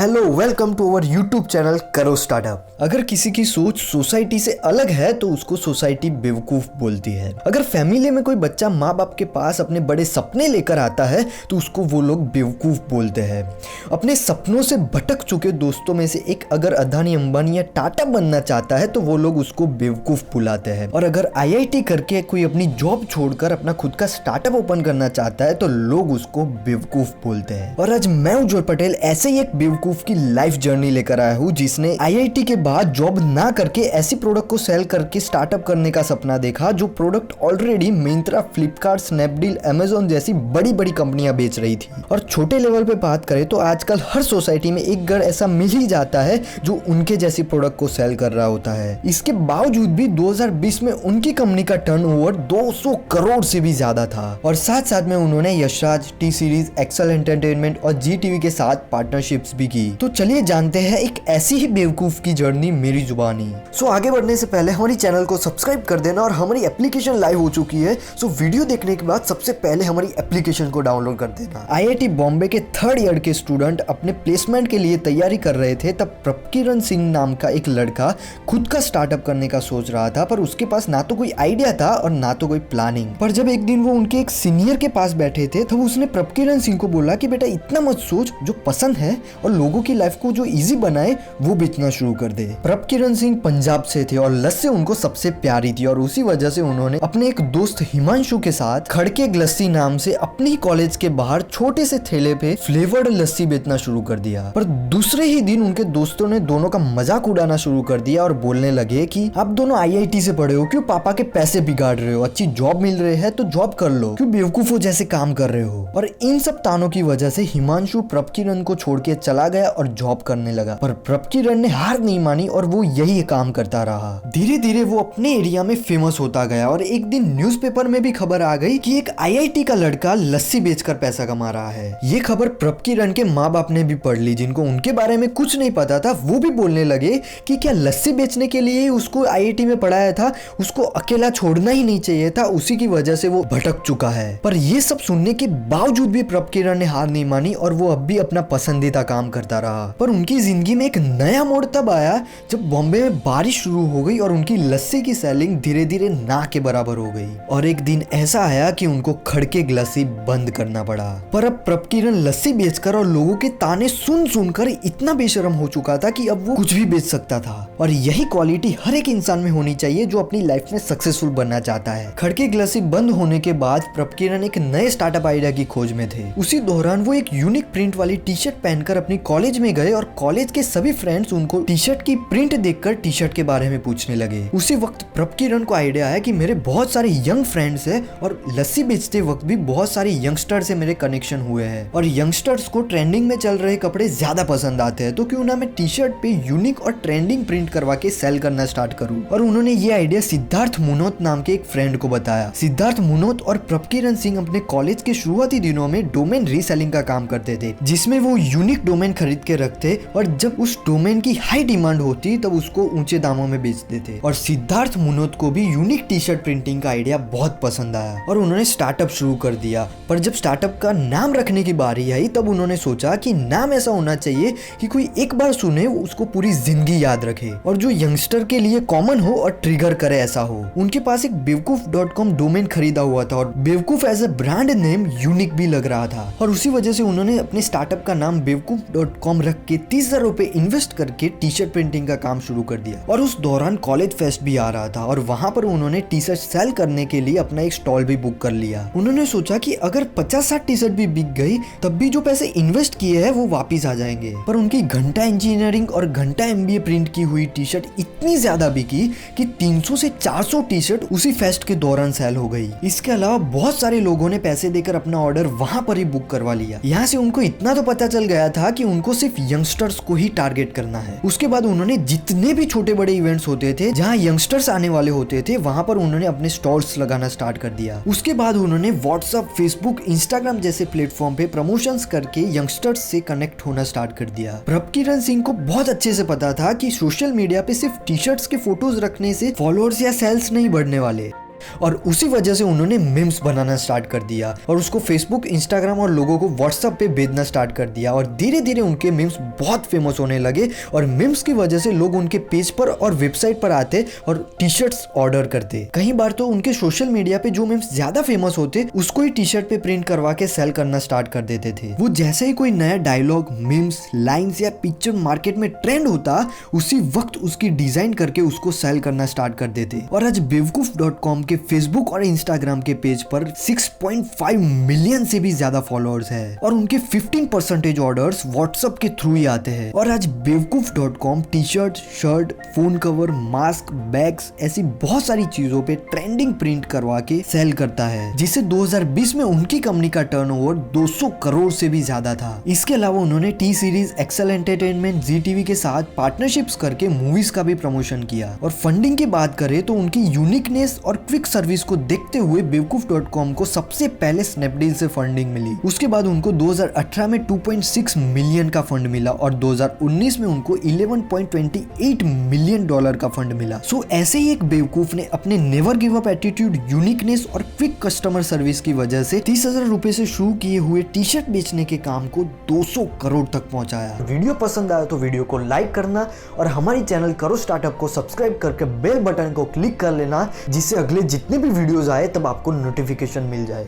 Hello, welcome to our YouTube channel Karo startup. अगर किसी की सोच सोसाइटी से अलग है तो उसको सोसाइटी बेवकूफ बोलती है। अगर फैमिली में कोई बच्चा माँ बाप के पास अपने बड़े सपने लेकर आता है तो उसको वो लोग बेवकूफ बोलते हैं। अपने सपनों से भटक चुके दोस्तों में से एक अगर अदानी अंबानी या टाटा बनना चाहता है तो वो लोग उसको बेवकूफ बुलाते हैं। और अगर IIT करके कोई अपनी जॉब छोड़कर अपना खुद का स्टार्टअप ओपन करना चाहता है तो लोग उसको बेवकूफ बोलते हैं। और आज मैं उज्जवल पटेल ऐसे ही एक बेवकूफ की लाइफ जर्नी लेकर आया हूँ जिसने IIT के बाद जॉब ना करके ऐसी प्रोडक्ट को सेल करके स्टार्टअप करने का सपना देखा जो product already Myntra, Flipkart, Snapdeal, Amazon जैसी बड़ी बड़ी कंपनियां बेच रही थी। और छोटे लेवल पे बात करें तो आजकल हर सोसाइटी में एक घर ऐसा मिल ही जाता है जो उनके जैसी प्रोडक्ट को सेल कर रहा होता है। इसके बावजूद भी 2020 में उनकी कंपनी का टर्नओवर 200 करोड़ से भी ज्यादा था। और साथ साथ में उन्होंने Yash Raj, T Series, Excel Entertainment और GTV के साथ पार्टनरशिप्स भी की। तो चलिए जानते हैं एक ऐसी ही बेवकूफ की जर्नी मेरी जुबानी। सो आगे बढ़ने से पहले हमारी चैनल को सब्सक्राइब कर देना और हमारी एप्लीकेशन लाइव हो चुकी है। सो वीडियो देखने के बाद सबसे पहले हमारी एप्लीकेशन को डाउनलोड कर देना। IIT बॉम्बे के 3rd ईयर के स्टूडेंट अपने प्लेसमेंट के लिए तैयारी कर रहे थे तब प्रपकिरण सिंह नाम का एक लड़का खुद का स्टार्टअप करने का सोच रहा था, पर उसके पास ना तो कोई आइडिया था और ना तो कोई प्लानिंग। पर जब एक दिन वो उनके एक सीनियर के पास बैठे थे तब उसने प्रपकिरण सिंह को बोला कि बेटा इतना मत सोच, जो पसंद है और लोगों की लाइफ को जो इजी बनाए वो बेचना शुरू कर दे। प्रपकिरण सिंह पंजाब से थे और लस्सी उनको सबसे प्यारी थी और उसी वजह से उन्होंने अपने एक दोस्त हिमांशु के साथ खड़के लस्सी नाम से अपनी कॉलेज के बाहर छोटे से ठेले पे फ्लेवर्ड लस्सी बेचना शुरू कर दिया। पर दूसरे ही दिन उनके दोस्तों ने दोनों का मजाक उड़ाना शुरू कर दिया और बोलने लगे कि आप दोनों IIT से पढ़े हो, क्यों पापा के पैसे बिगाड़ रहे हो, अच्छी जॉब मिल रही है तो जॉब कर लो, क्यों बेवकूफों जैसे काम कर रहे हो। और इन सब तानों की वजह से हिमांशु प्रपकिरण को छोड़ के चला गया और जॉब करने लगा। पर प्रपकिरण ने हार नहीं मानी और वो यही काम करता रहा। धीरे धीरे वो अपने एरिया में फेमस होता गया और एक दिन न्यूज़पेपर में भी खबर आ गई कि एक IIT का लड़का लस्सी बेचकर पैसा कमा रहा है। ये खबर प्रपकिरण के माँ बाप ने भी पढ़ ली, जिनको उनके बारे में कुछ नहीं पता था। वो भी बोलने लगे कि क्या लस्सी बेचने के लिए ही उसको IIT में पढ़ाया था, उसको अकेला छोड़ना ही नहीं चाहिए था, उसी की वजह से वो भटक चुका है। पर ये सब सुनने के बावजूद भी प्रपकिरण ने हार नहीं मानी और वो अब भी अपना पसंदीदा काम करता रहा। पर उनकी जिंदगी में एक नया मोड़ तब आया जब बॉम्बे में बारिश शुरू हो गई और उनकी लस्सी की सेलिंग धीरे धीरे ना के बराबर हो गई। और एक दिन ऐसा आया कि उनको खड़के लस्सी बंद करना पड़ा। पर अब प्रपकिरण लस्सी बेचकर और लोगों के ताने सुन सुनकर इतना बेशरम हो चुका था कि अब वो कुछ भी बेच सकता था। और यही क्वालिटी हर एक इंसान में होनी चाहिए जो अपनी लाइफ में सक्सेसफुल बनना चाहता है। खड़के लस्सी बंद होने के बाद प्रपकिरण एक नए स्टार्टअप आइडिया की खोज में थे। उसी दौरान वो एक यूनिक प्रिंट वाली टी-शर्ट पहनकर अपनी कॉलेज में गए और कॉलेज के सभी फ्रेंड्स उनको टी-शर्ट की प्रिंट देखकर टी-शर्ट के बारे में पूछने लगे। उसी वक्त प्रपकिरण को आइडिया आया कि मेरे बहुत सारे यंग फ्रेंड्स हैं और लस्सी बेचते वक्त भी बहुत सारे यंगस्टर से मेरे कनेक्शन हुए हैं और यंगस्टर्स को ट्रेंडिंग में चल रहे कपड़े ज्यादा पसंद आते हैं, तो क्यों ना मैं टी-शर्ट पे यूनिक और ट्रेंडिंग प्रिंट करवा के सेल करना स्टार्ट करूं। और उन्होंने ये आइडिया सिद्धार्थ मुनोत नाम के एक फ्रेंड को बताया। सिद्धार्थ मुनोत और प्रपकिरण सिंह अपने कॉलेज के शुरुआती दिनों में डोमेन रीसेलिंग का काम करते थे, जिसमें वो यूनिक डोमेन खरीद के रखते और जब उस डोमेन की हाई डिमांड होती तब उसको ऊंचे दामों में बेचते थे। और सिद्धार्थ मुनोत को भी यूनिक टी-शर्ट प्रिंटिंग का आइडिया बहुत पसंद आया और उन्होंने स्टार्टअप शुरू कर दिया। पर जब स्टार्टअप का नाम रखने की बारी आई तब उन्होंने सोचा कि नाम ऐसा होना चाहिए कि कोई एक बार सुने उसको पूरी जिंदगी याद रखे और जो यंगस्टर के लिए कॉमन हो और ट्रिगर करे ऐसा हो। उनके पास एक बेवकूफ.com डोमेन खरीदा हुआ था और Bewakoof as a brand name unique भी लग रहा था और उसी वजह से उन्होंने अपने स्टार्टअप का नाम बेवकूफ.com रख के 30,000 रुपए इन्वेस्ट करके टी-शर्ट प्रिंटिंग का काम शुरू कर दिया। और उस दौरान कॉलेज फेस्ट भी आ रहा था और वहां पर उन्होंने टी-शर्ट सेल करने के लिए अपना एक स्टॉल भी बुक कर लिया। उन्होंने सोचा कि अगर 50-60 टी-शर्ट भी बिक गई तब भी जो पैसे इन्वेस्ट किए हैं वो वापस आ जाएंगे। पर उनकी घंटा इंजीनियरिंग और घंटा MBA प्रिंट की हुई टी-शर्ट इतनी ज्यादा बिकी कि 300 से 400 टी-शर्ट उसी फेस्ट के दौरान सेल हो गई। इसके अलावा बहुत सारे लोगों ने पैसे देकर अपना ऑर्डर वहां पर ही बुक करवा लिया। यहाँ से उनको इतना तो पता चल गया था कि उनको सिर्फ यंगस्टर्स को ही टारगेट करना है। उसके बाद उन्होंने जितने भी छोटे बड़े इवेंट्स होते थे जहाँ यंगस्टर्स आने वाले होते थे वहां पर उन्होंने अपने स्टॉल्स लगाना स्टार्ट कर दिया। उसके बाद उन्होंने व्हाट्सएप, फेसबुक, इंस्टाग्राम जैसे प्लेटफॉर्म पे प्रमोशंस करके यंगस्टर्स से कनेक्ट होना स्टार्ट कर दिया। प्रपकिरण सिंह को बहुत अच्छे से पता था कि सोशल मीडिया पे सिर्फ टी-शर्ट्स के फोटोज रखने से फॉलोअर्स या सेल्स नहीं बढ़ने वाले। और उसी वजह से उन्होंने मीम्स बनाना स्टार्ट कर दिया और उसको फेसबुक, इंस्टाग्राम और लोगों को व्हाट्सएप पे भेजना स्टार्ट कर दिया और धीरे धीरे उनके मीम्स बहुत फेमस होने लगे और मीम्स की वजह से लोग उनके पेज पर और वेबसाइट पर आते और टी शर्ट्स ऑर्डर करते। कई बार तो उनके सोशल मीडिया पे जो मीम्स ज्यादा फेमस होते उसको ही टी शर्ट पे प्रिंट करवा के सेल करना स्टार्ट कर देते थे। वो जैसे ही कोई नया डायलॉग, मीम्स, लाइन्स या पिक्चर मार्केट में ट्रेंड होता उसी वक्त उसकी डिजाइन करके उसको सेल करना स्टार्ट कर देते। और आज बेवकूफ.com के फेसबुक और इंस्टाग्राम के पेज पर 6.5 मिलियन से भी ज्यादा फॉलोअर्स है और उनके 15% ऑर्डर्स व्हाट्सएप के थ्रू ही आते हैं। और आज Bewakoof T shirt, shirt, phone cover, mask, bags ऐसी बहुत सारी चीजों पे ट्रेंडिंग प्रिंट करवा के सेल करता है, जिससे 2020 में उनकी कंपनी का टर्नओवर 200 करोड़ से भी ज्यादा था। इसके अलावा उन्होंने टी सीरीज, एक्सेल एंटरटेनमेंट, जी टीवी के साथ पार्टनरशिप्स करके मूवीज का भी प्रमोशन किया। और फंडिंग की बात करें तो उनकी यूनिकनेस और क्विक सर्विस को देखते हुए बेवकूफ.com को सबसे पहले स्नैपडील से फंडिंग मिली। उसके बाद उनको 2018 में 2.6 मिलियन का फंड मिला और 2019 में उनको $11.28 मिलियन का फंड मिला। सो ऐसे ही एक बेवकूफ ने अपने never give up attitude, uniqueness और क्विक कस्टमर सर्विस की वजह से 30,000 रुपए से शुरू किए हुए टी शर्ट बेचने के काम को 200 करोड़ तक पहुंचाया। वीडियो पसंद आया तो वीडियो को लाइक करना और हमारी चैनल करो स्टार्टअप को सब्सक्राइब करके बेल बटन को क्लिक कर लेना, जिससे अगले जितने भी वीडियोस आए तब आपको नोटिफिकेशन मिल जाए।